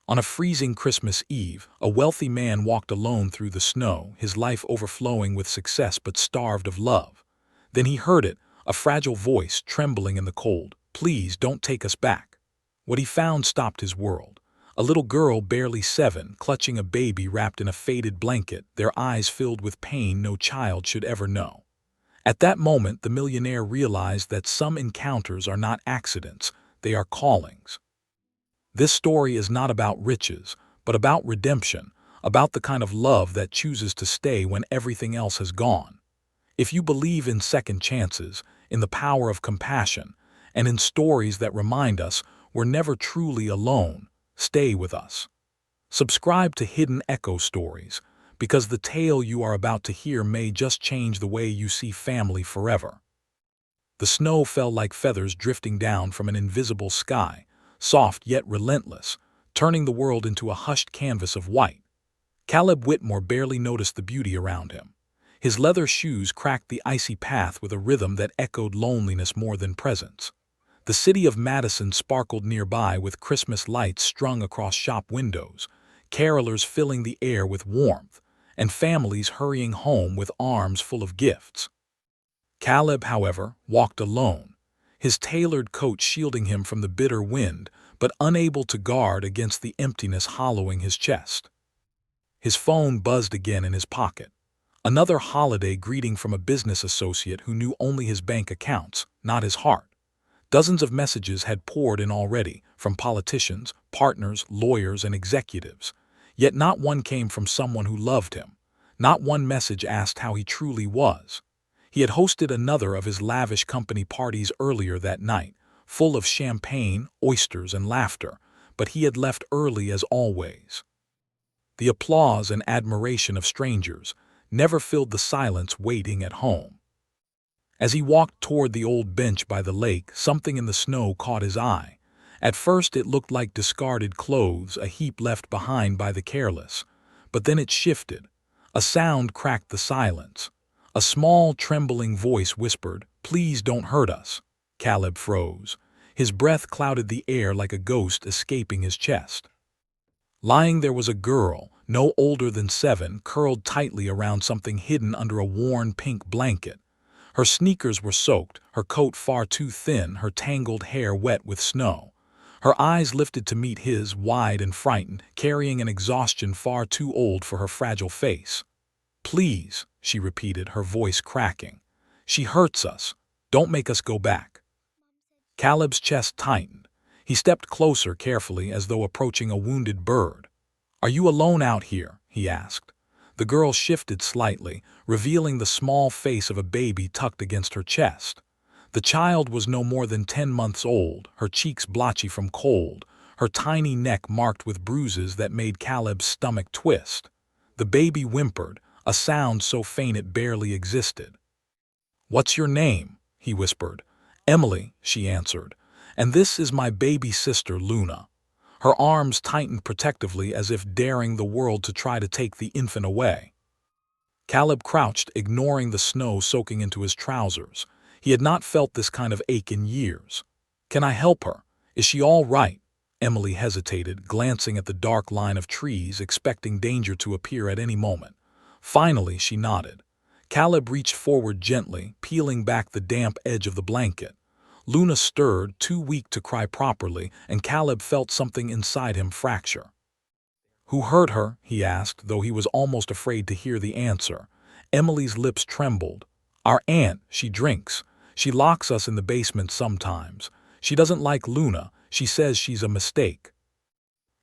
On a freezing Christmas Eve, a wealthy man walked alone through the snow, his life overflowing with success but starved of love. Then he heard it, a fragile voice trembling in the cold. "Please don't take us back." What he found stopped his world. A little girl, barely 7, clutching a baby wrapped in a faded blanket, their eyes filled with pain no child should ever know. At that moment, the millionaire realized that some encounters are not accidents, they are callings. This story is not about riches, but about redemption, about the kind of love that chooses to stay when everything else has gone. If you believe in second chances, in the power of compassion, and in stories that remind us we're never truly alone, stay with us. Subscribe to Hidden Echo Stories, because the tale you are about to hear may just change the way you see family forever. The snow fell like feathers drifting down from an invisible sky, soft yet relentless, turning the world into a hushed canvas of white. Caleb Whitmore barely noticed the beauty around him. His leather shoes cracked the icy path with a rhythm that echoed loneliness more than presence. The city of Madison sparkled nearby with Christmas lights strung across shop windows, carolers filling the air with warmth, and families hurrying home with arms full of gifts. Caleb, however, walked alone, his tailored coat shielding him from the bitter wind, but unable to guard against the emptiness hollowing his chest. His phone buzzed again in his pocket. Another holiday greeting from a business associate who knew only his bank accounts, not his heart. Dozens of messages had poured in already, from politicians, partners, lawyers, and executives. Yet not one came from someone who loved him. Not one message asked how he truly was. He had hosted another of his lavish company parties earlier that night, full of champagne, oysters, and laughter, but he had left early as always. The applause and admiration of strangers never filled the silence waiting at home. As he walked toward the old bench by the lake, something in the snow caught his eye. At first it looked like discarded clothes, a heap left behind by the careless. But then it shifted. A sound cracked the silence. A small, trembling voice whispered, "Please don't hurt us." Caleb froze. His breath clouded the air like a ghost escaping his chest. Lying there was a girl, no older than 7, curled tightly around something hidden under a worn pink blanket. Her sneakers were soaked, her coat far too thin, her tangled hair wet with snow. Her eyes lifted to meet his, wide and frightened, carrying an exhaustion far too old for her fragile face. "Please," she repeated, her voice cracking. "She hurts us. Don't make us go back." Caleb's chest tightened. He stepped closer carefully as though approaching a wounded bird. "Are you alone out here?" he asked. The girl shifted slightly, revealing the small face of a baby tucked against her chest. The child was no more than 10 months old, her cheeks blotchy from cold, her tiny neck marked with bruises that made Caleb's stomach twist. The baby whimpered, a sound so faint it barely existed. "What's your name?" he whispered. "Emily," she answered. "And this is my baby sister, Luna." Her arms tightened protectively as if daring the world to try to take the infant away. Caleb crouched, ignoring the snow soaking into his trousers. He had not felt this kind of ache in years. "Can I help her? Is she all right?" Emily hesitated, glancing at the dark line of trees, expecting danger to appear at any moment. Finally, she nodded. Caleb reached forward gently, peeling back the damp edge of the blanket. Luna stirred, too weak to cry properly, and Caleb felt something inside him fracture. "Who hurt her?" he asked, though he was almost afraid to hear the answer. Emily's lips trembled. "Our aunt, she drinks. She locks us in the basement sometimes. She doesn't like Luna. She says she's a mistake."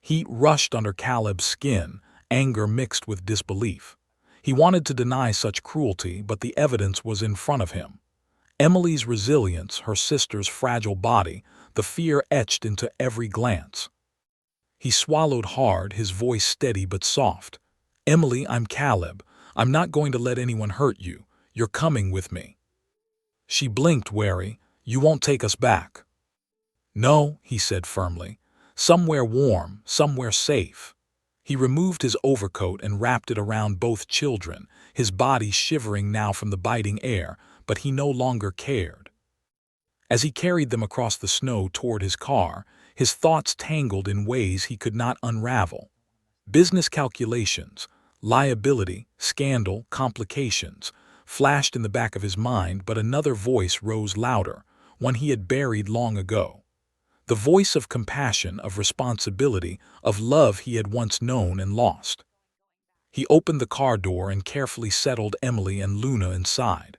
Heat rushed under Caleb's skin, anger mixed with disbelief. He wanted to deny such cruelty, but the evidence was in front of him. Emily's resilience, her sister's fragile body, the fear etched into every glance. He swallowed hard, his voice steady but soft. "Emily, I'm Caleb. I'm not going to let anyone hurt you. You're coming with me." She blinked, wary. "You won't take us back." "No," he said firmly. "Somewhere warm, somewhere safe." He removed his overcoat and wrapped it around both children, his body shivering now from the biting air, but he no longer cared. As he carried them across the snow toward his car, his thoughts tangled in ways he could not unravel. Business calculations, liability, scandal, complications flashed in the back of his mind, but another voice rose louder, one he had buried long ago. The voice of compassion, of responsibility, of love he had once known and lost. He opened the car door and carefully settled Emily and Luna inside.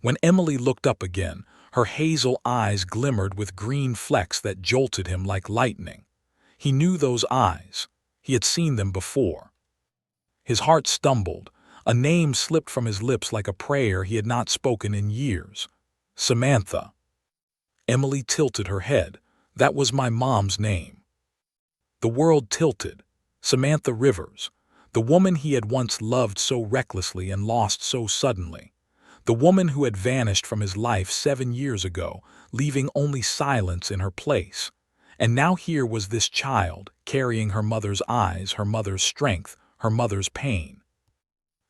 When Emily looked up again, her hazel eyes glimmered with green flecks that jolted him like lightning. He knew those eyes. He had seen them before. His heart stumbled. A name slipped from his lips like a prayer he had not spoken in years. Samantha. Emily tilted her head. That was my mom's name. The world tilted. Samantha Rivers. The woman he had once loved so recklessly and lost so suddenly. The woman who had vanished from his life 7 years ago, leaving only silence in her place. And now here was this child, carrying her mother's eyes, her mother's strength, her mother's pain.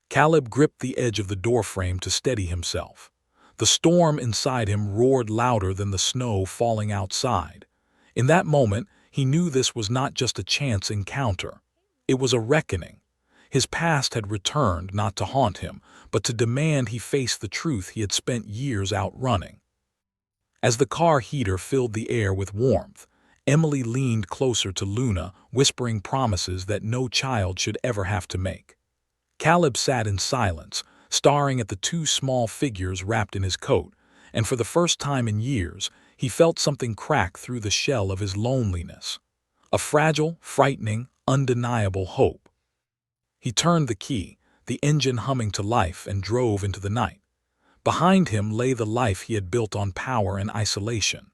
Caleb gripped the edge of the doorframe to steady himself. The storm inside him roared louder than the snow falling outside. In that moment, he knew this was not just a chance encounter. It was a reckoning. His past had returned not to haunt him, but to demand he face the truth he had spent years outrunning. As the car heater filled the air with warmth, Emily leaned closer to Luna, whispering promises that no child should ever have to make. Caleb sat in silence, staring at the 2 small figures wrapped in his coat, and for the first time in years, he felt something crack through the shell of his loneliness. A fragile, frightening, undeniable hope. He turned the key, the engine humming to life, and drove into the night. Behind him lay the life he had built on power and isolation.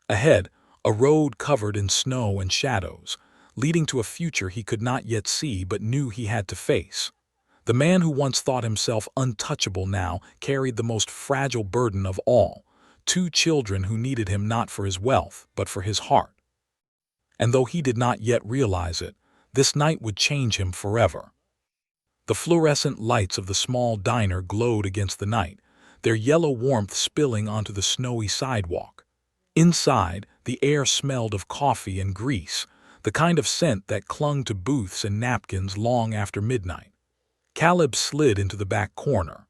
Ahead, a road covered in snow and shadows, leading to a future he could not yet see but knew he had to face. The man who once thought himself untouchable now carried the most fragile burden of all, 2 children who needed him not for his wealth, but for his heart. And though he did not yet realize it, this night would change him forever. The fluorescent lights of the small diner glowed against the night, their yellow warmth spilling onto the snowy sidewalk. Inside, the air smelled of coffee and grease, the kind of scent that clung to booths and napkins long after midnight. Caleb slid into the back corner.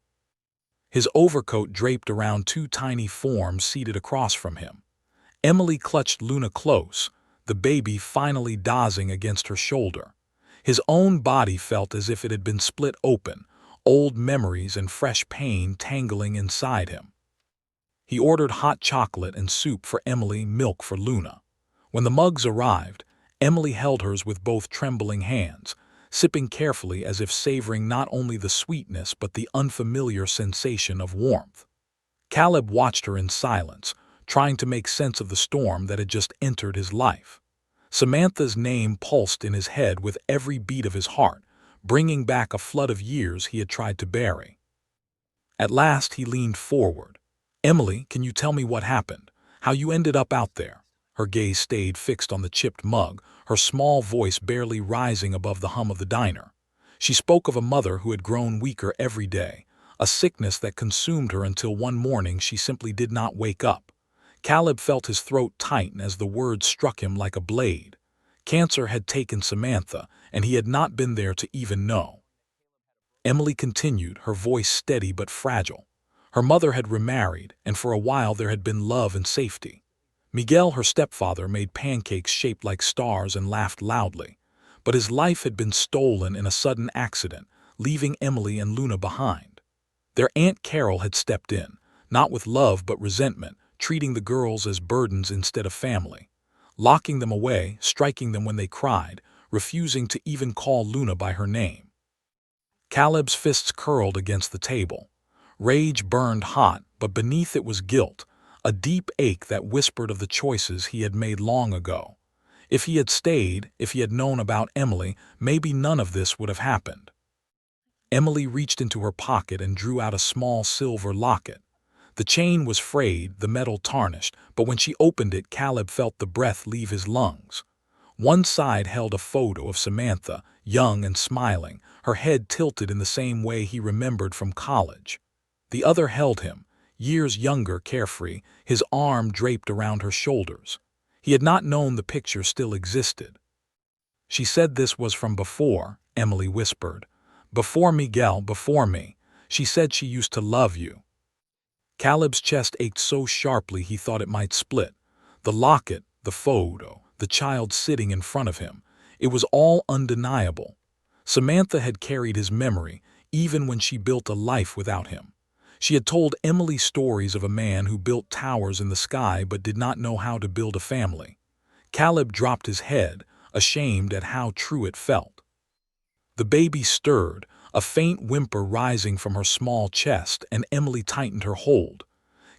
His overcoat draped around 2 tiny forms seated across from him. Emily clutched Luna close, the baby finally dozing against her shoulder. His own body felt as if it had been split open, old memories and fresh pain tangling inside him. He ordered hot chocolate and soup for Emily, milk for Luna. When the mugs arrived, Emily held hers with both trembling hands, sipping carefully as if savoring not only the sweetness but the unfamiliar sensation of warmth. Caleb watched her in silence, trying to make sense of the storm that had just entered his life. Samantha's name pulsed in his head with every beat of his heart, bringing back a flood of years he had tried to bury. At last he leaned forward. "Emily, can you tell me what happened? How you ended up out there?" Her gaze stayed fixed on the chipped mug, her small voice barely rising above the hum of the diner. She spoke of a mother who had grown weaker every day, a sickness that consumed her until one morning she simply did not wake up. Caleb felt his throat tighten as the words struck him like a blade. Cancer had taken Samantha, and he had not been there to even know. Emily continued, her voice steady but fragile. Her mother had remarried, and for a while there had been love and safety. Miguel, her stepfather, made pancakes shaped like stars and laughed loudly. But his life had been stolen in a sudden accident, leaving Emily and Luna behind. Their Aunt Carol had stepped in, not with love but resentment, treating the girls as burdens instead of family. Locking them away, striking them when they cried, refusing to even call Luna by her name. Caleb's fists curled against the table. Rage burned hot, but beneath it was guilt, a deep ache that whispered of the choices he had made long ago. If he had stayed, if he had known about Emily, maybe none of this would have happened. Emily reached into her pocket and drew out a small silver locket. The chain was frayed, the metal tarnished, but when she opened it, Caleb felt the breath leave his lungs. One side held a photo of Samantha, young and smiling, her head tilted in the same way he remembered from college. The other held him, years younger, carefree, his arm draped around her shoulders. He had not known the picture still existed. "She said this was from before," Emily whispered. "Before Miguel, before me. She said she used to love you." Caleb's chest ached so sharply he thought it might split. The locket, the photo, the child sitting in front of him. It was all undeniable. Samantha had carried his memory, even when she built a life without him. She had told Emily stories of a man who built towers in the sky but did not know how to build a family. Caleb dropped his head, ashamed at how true it felt. The baby stirred, a faint whimper rising from her small chest, and Emily tightened her hold.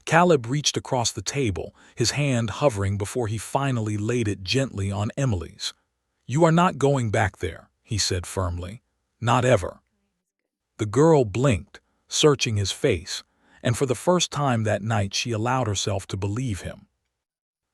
Caleb reached across the table, his hand hovering before he finally laid it gently on Emily's. "You are not going back there," he said firmly. "Not ever." The girl blinked, searching his face, and for the first time that night she allowed herself to believe him.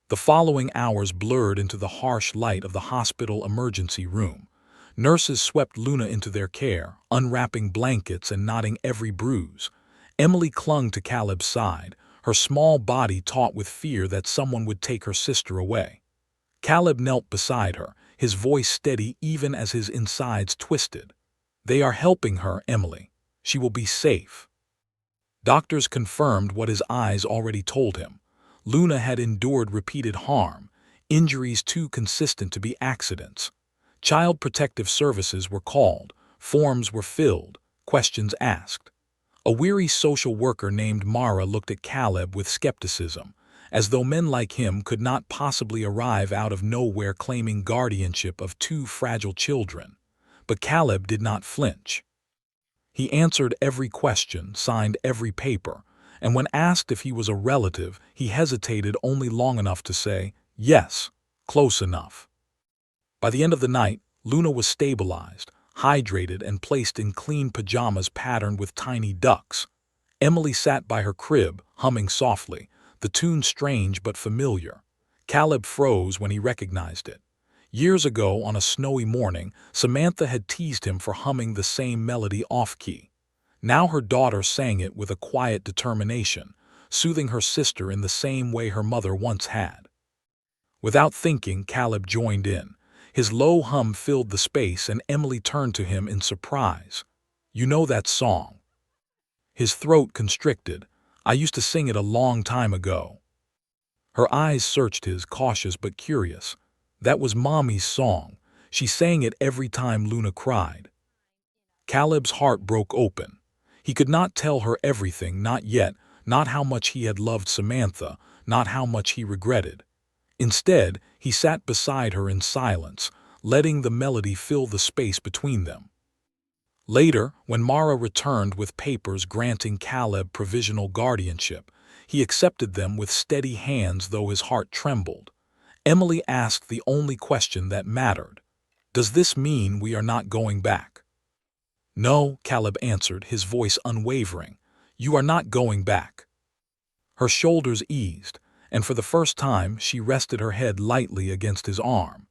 The following hours blurred into the harsh light of the hospital emergency room. Nurses swept Luna into their care, unwrapping blankets and knotting every bruise. Emily clung to Caleb's side, her small body taut with fear that someone would take her sister away. Caleb knelt beside her, his voice steady even as his insides twisted. "They are helping her, Emily. She will be safe." Doctors confirmed what his eyes already told him. Luna had endured repeated harm, injuries too consistent to be accidents. Child Protective Services were called, forms were filled, questions asked. A weary social worker named Mara looked at Caleb with skepticism, as though men like him could not possibly arrive out of nowhere claiming guardianship of two fragile children. But Caleb did not flinch. He answered every question, signed every paper, and when asked if he was a relative, he hesitated only long enough to say, "Yes, close enough." By the end of the night, Luna was stabilized, hydrated, and placed in clean pajamas patterned with tiny ducks. Emily sat by her crib, humming softly, the tune strange but familiar. Caleb froze when he recognized it. Years ago, on a snowy morning, Samantha had teased him for humming the same melody off-key. Now her daughter sang it with a quiet determination, soothing her sister in the same way her mother once had. Without thinking, Caleb joined in. His low hum filled the space, and Emily turned to him in surprise. "You know that song?" His throat constricted. "I used to sing it a long time ago." Her eyes searched his, cautious but curious. "That was Mommy's song. She sang it every time Luna cried." Caleb's heart broke open. He could not tell her everything, not yet, not how much he had loved Samantha, not how much he regretted. Instead, he sat beside her in silence, letting the melody fill the space between them. Later, when Mara returned with papers granting Caleb provisional guardianship, he accepted them with steady hands though his heart trembled. Emily asked the only question that mattered. "Does this mean we are not going back?" "No," Caleb answered, his voice unwavering. "You are not going back." Her shoulders eased, and for the first time she rested her head lightly against his arm.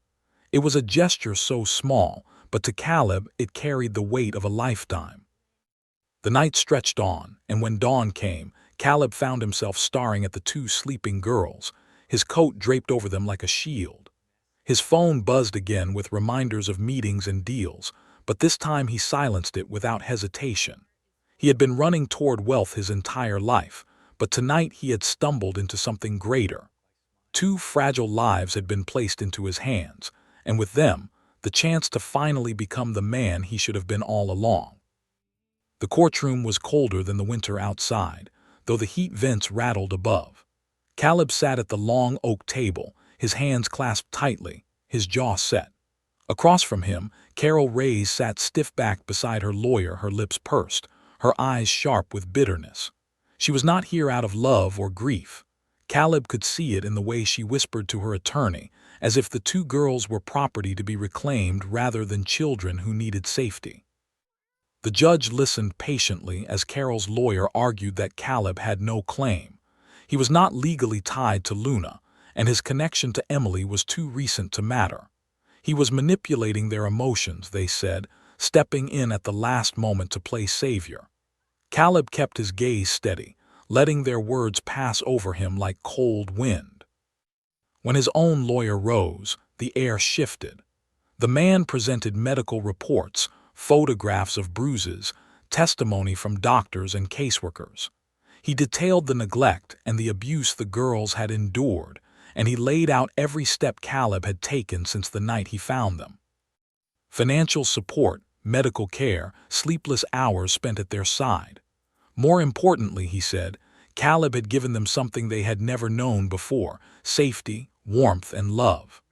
It was a gesture so small, but to Caleb it carried the weight of a lifetime. The night stretched on, and when dawn came, Caleb found himself staring at the two sleeping girls, his coat draped over them like a shield. His phone buzzed again with reminders of meetings and deals, but this time he silenced it without hesitation. He had been running toward wealth his entire life, but tonight he had stumbled into something greater. Two fragile lives had been placed into his hands, and with them, the chance to finally become the man he should have been all along. The courtroom was colder than the winter outside, though the heat vents rattled above. Caleb sat at the long oak table, his hands clasped tightly, his jaw set. Across from him, Carol Reyes sat stiff back beside her lawyer, her lips pursed, her eyes sharp with bitterness. She was not here out of love or grief. Caleb could see it in the way she whispered to her attorney, as if the two girls were property to be reclaimed rather than children who needed safety. The judge listened patiently as Carol's lawyer argued that Caleb had no claim. He was not legally tied to Luna, and his connection to Emily was too recent to matter. He was manipulating their emotions, they said, stepping in at the last moment to play savior. Caleb kept his gaze steady, letting their words pass over him like cold wind. When his own lawyer rose, the air shifted. The man presented medical reports, photographs of bruises, testimony from doctors and caseworkers. He detailed the neglect and the abuse the girls had endured, and he laid out every step Caleb had taken since the night he found them. Financial support, medical care, sleepless hours spent at their side. More importantly, he said, Caleb had given them something they had never known before: safety, warmth, and love.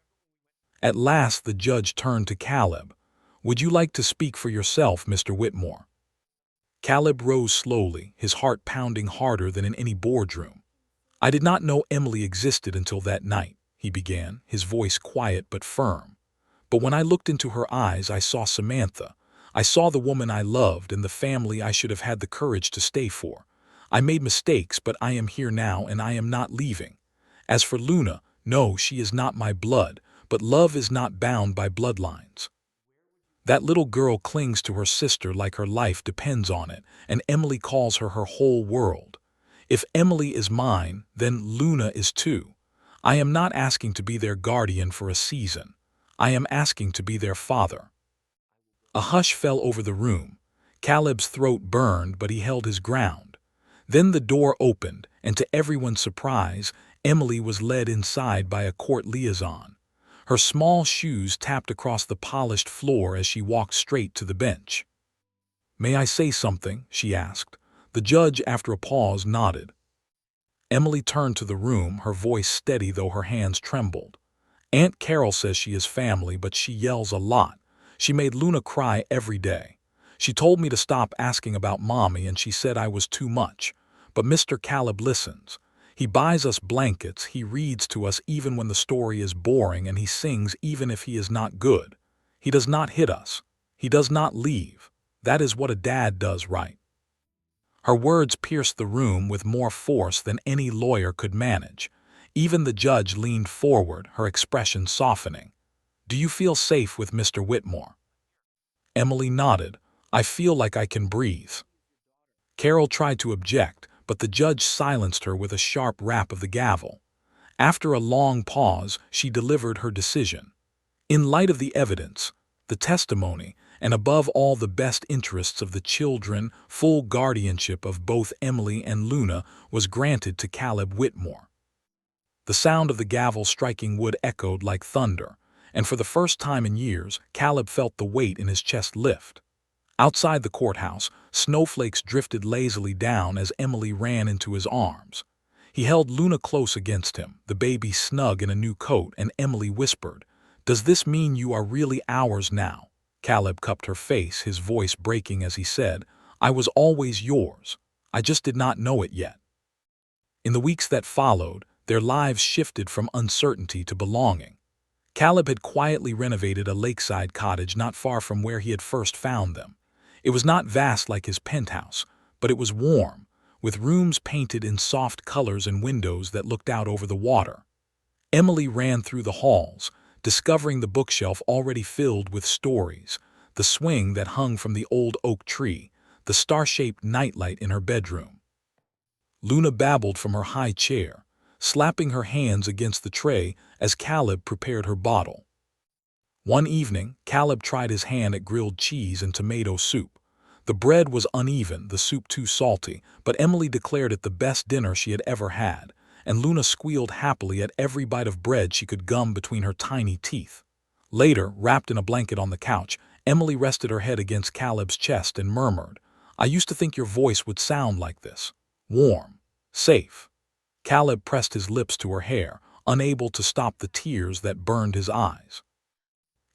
At last the judge turned to Caleb. "Would you like to speak for yourself, Mr. Whitmore?" Caleb rose slowly, his heart pounding harder than in any boardroom. "I did not know Emily existed until that night," he began, his voice quiet but firm. "But when I looked into her eyes, I saw Samantha. I saw the woman I loved and the family I should have had the courage to stay for. I made mistakes, but I am here now and I am not leaving. As for Luna, no, she is not my blood, but love is not bound by bloodlines. That little girl clings to her sister like her life depends on it, and Emily calls her her whole world. If Emily is mine, then Luna is too. I am not asking to be their guardian for a season. I am asking to be their father." A hush fell over the room. Caleb's throat burned, but he held his ground. Then the door opened, and to everyone's surprise, Emily was led inside by a court liaison. Her small shoes tapped across the polished floor as she walked straight to the bench. "May I say something?" she asked. The judge, after a pause, nodded. Emily turned to the room, her voice steady though her hands trembled. "Aunt Carol says she is family, but she yells a lot. She made Luna cry every day. She told me to stop asking about Mommy, and she said I was too much. But Mr. Caleb listens. He buys us blankets, he reads to us even when the story is boring, and he sings even if he is not good. He does not hit us. He does not leave. That is what a dad does, right?" Her words pierced the room with more force than any lawyer could manage. Even the judge leaned forward, her expression softening. "Do you feel safe with Mr. Whitmore?" Emily nodded. "I feel like I can breathe." Carol tried to object, but the judge silenced her with a sharp rap of the gavel. After a long pause, she delivered her decision. "In light of the evidence, the testimony, and above all the best interests of the children, full guardianship of both Emily and Luna was granted to Caleb Whitmore." The sound of the gavel striking wood echoed like thunder, and for the first time in years, Caleb felt the weight in his chest lift. Outside the courthouse, snowflakes drifted lazily down as Emily ran into his arms. He held Luna close against him, the baby snug in a new coat, and Emily whispered, "Does this mean you are really ours now?" Caleb cupped her face, his voice breaking as he said, "I was always yours. I just did not know it yet." In the weeks that followed, their lives shifted from uncertainty to belonging. Caleb had quietly renovated a lakeside cottage not far from where he had first found them. It was not vast like his penthouse, but it was warm, with rooms painted in soft colors and windows that looked out over the water. Emily ran through the halls, discovering the bookshelf already filled with stories, the swing that hung from the old oak tree, the star-shaped nightlight in her bedroom. Luna babbled from her high chair, slapping her hands against the tray as Caleb prepared her bottle. One evening, Caleb tried his hand at grilled cheese and tomato soup. The bread was uneven, the soup too salty, but Emily declared it the best dinner she had ever had, and Luna squealed happily at every bite of bread she could gum between her tiny teeth. Later, wrapped in a blanket on the couch, Emily rested her head against Caleb's chest and murmured, "I used to think your voice would sound like this. Warm. Safe." Caleb pressed his lips to her hair, unable to stop the tears that burned his eyes.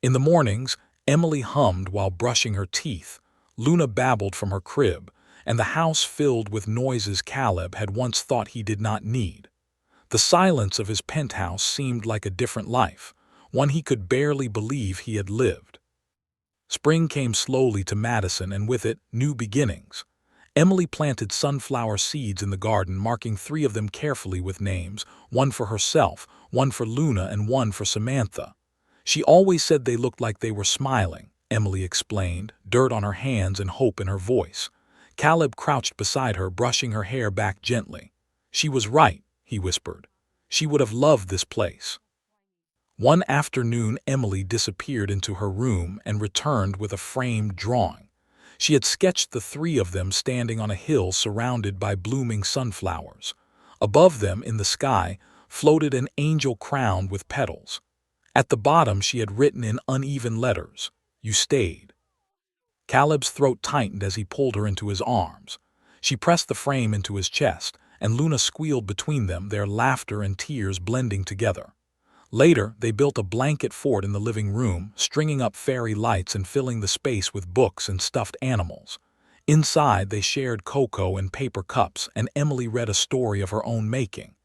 In the mornings, Emily hummed while brushing her teeth, Luna babbled from her crib, and the house filled with noises Caleb had once thought he did not need. The silence of his penthouse seemed like a different life, one he could barely believe he had lived. Spring came slowly to Madison, and with it, new beginnings. Emily planted sunflower seeds in the garden, marking 3 of them carefully with names, one for herself, one for Luna, and one for Samantha. She always said they looked like they were smiling, Emily explained, dirt on her hands and hope in her voice. Caleb crouched beside her, brushing her hair back gently. "She was right," he whispered. "She would have loved this place. One afternoon, Emily disappeared into her room and returned with a framed drawing. She had sketched the three of them standing on a hill surrounded by blooming sunflowers. Above them, in the sky, floated an angel crowned with petals. At the bottom she had written in uneven letters, "You stayed." Caleb's throat tightened as he pulled her into his arms. She pressed the frame into his chest, and Luna squealed between them, their laughter and tears blending together. Later, they built a blanket fort in the living room, stringing up fairy lights and filling the space with books and stuffed animals. Inside, they shared cocoa and paper cups, and Emily read a story of her own making.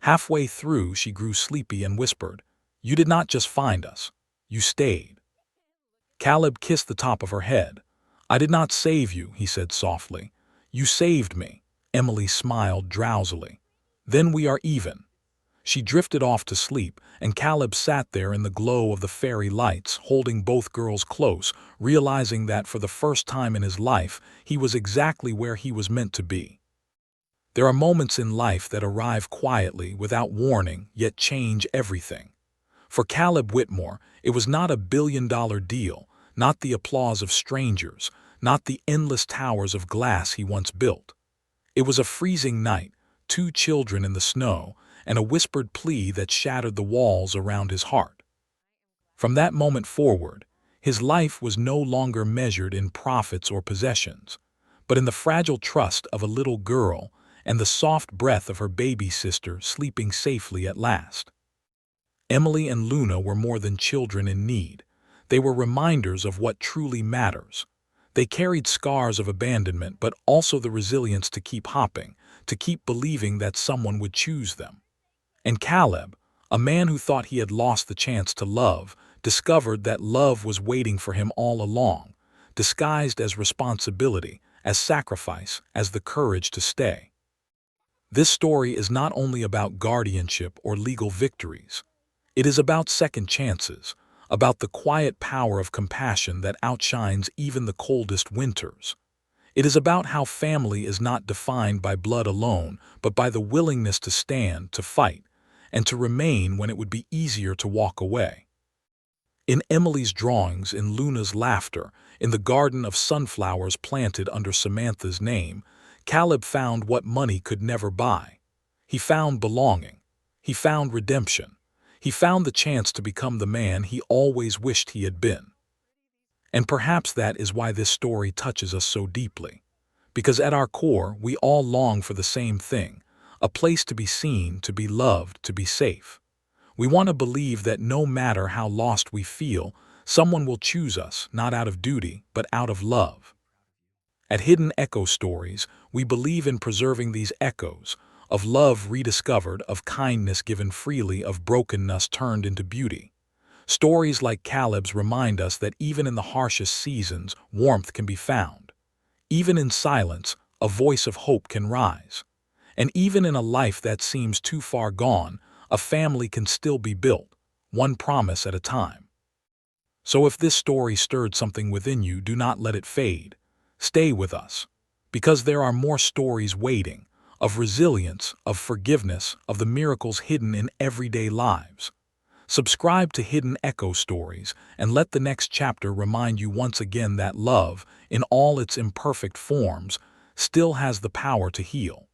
Halfway through, she grew sleepy and whispered, "You did not just find us. You stayed." Caleb kissed the top of her head. "I did not save you," he said softly. "You saved me." Emily smiled drowsily. "Then we are even." She drifted off to sleep, and Caleb sat there in the glow of the fairy lights, holding both girls close, realizing that for the first time in his life, he was exactly where he was meant to be. There are moments in life that arrive quietly, without warning, yet change everything. For Caleb Whitmore, it was not a billion-dollar deal, not the applause of strangers, not the endless towers of glass he once built. It was a freezing night, 2 children in the snow, and a whispered plea that shattered the walls around his heart. From that moment forward, his life was no longer measured in profits or possessions, but in the fragile trust of a little girl and the soft breath of her baby sister sleeping safely at last. Emily and Luna were more than children in need. They were reminders of what truly matters. They carried scars of abandonment, but also the resilience to keep hopping, to keep believing that someone would choose them. And Caleb, a man who thought he had lost the chance to love, discovered that love was waiting for him all along, disguised as responsibility, as sacrifice, as the courage to stay. This story is not only about guardianship or legal victories. It is about second chances, about the quiet power of compassion that outshines even the coldest winters. It is about how family is not defined by blood alone, but by the willingness to stand, to fight, and to remain when it would be easier to walk away. In Emily's drawings, in Luna's laughter, in the garden of sunflowers planted under Samantha's name, Caleb found what money could never buy. He found belonging. He found redemption. He found the chance to become the man he always wished he had been. And perhaps that is why this story touches us so deeply. Because at our core, we all long for the same thing, a place to be seen, to be loved, to be safe. We want to believe that no matter how lost we feel, someone will choose us, not out of duty, but out of love. At Hidden Echo Stories, we believe in preserving these echoes, of love rediscovered, of kindness given freely, of brokenness turned into beauty. Stories like Caleb's remind us that even in the harshest seasons, warmth can be found. Even in silence, a voice of hope can rise. And even in a life that seems too far gone, a family can still be built, one promise at a time. So if this story stirred something within you, do not let it fade. Stay with us, because there are more stories waiting, of resilience, of forgiveness, of the miracles hidden in everyday lives. Subscribe to Hidden Echo Stories and let the next chapter remind you once again that love, in all its imperfect forms, still has the power to heal.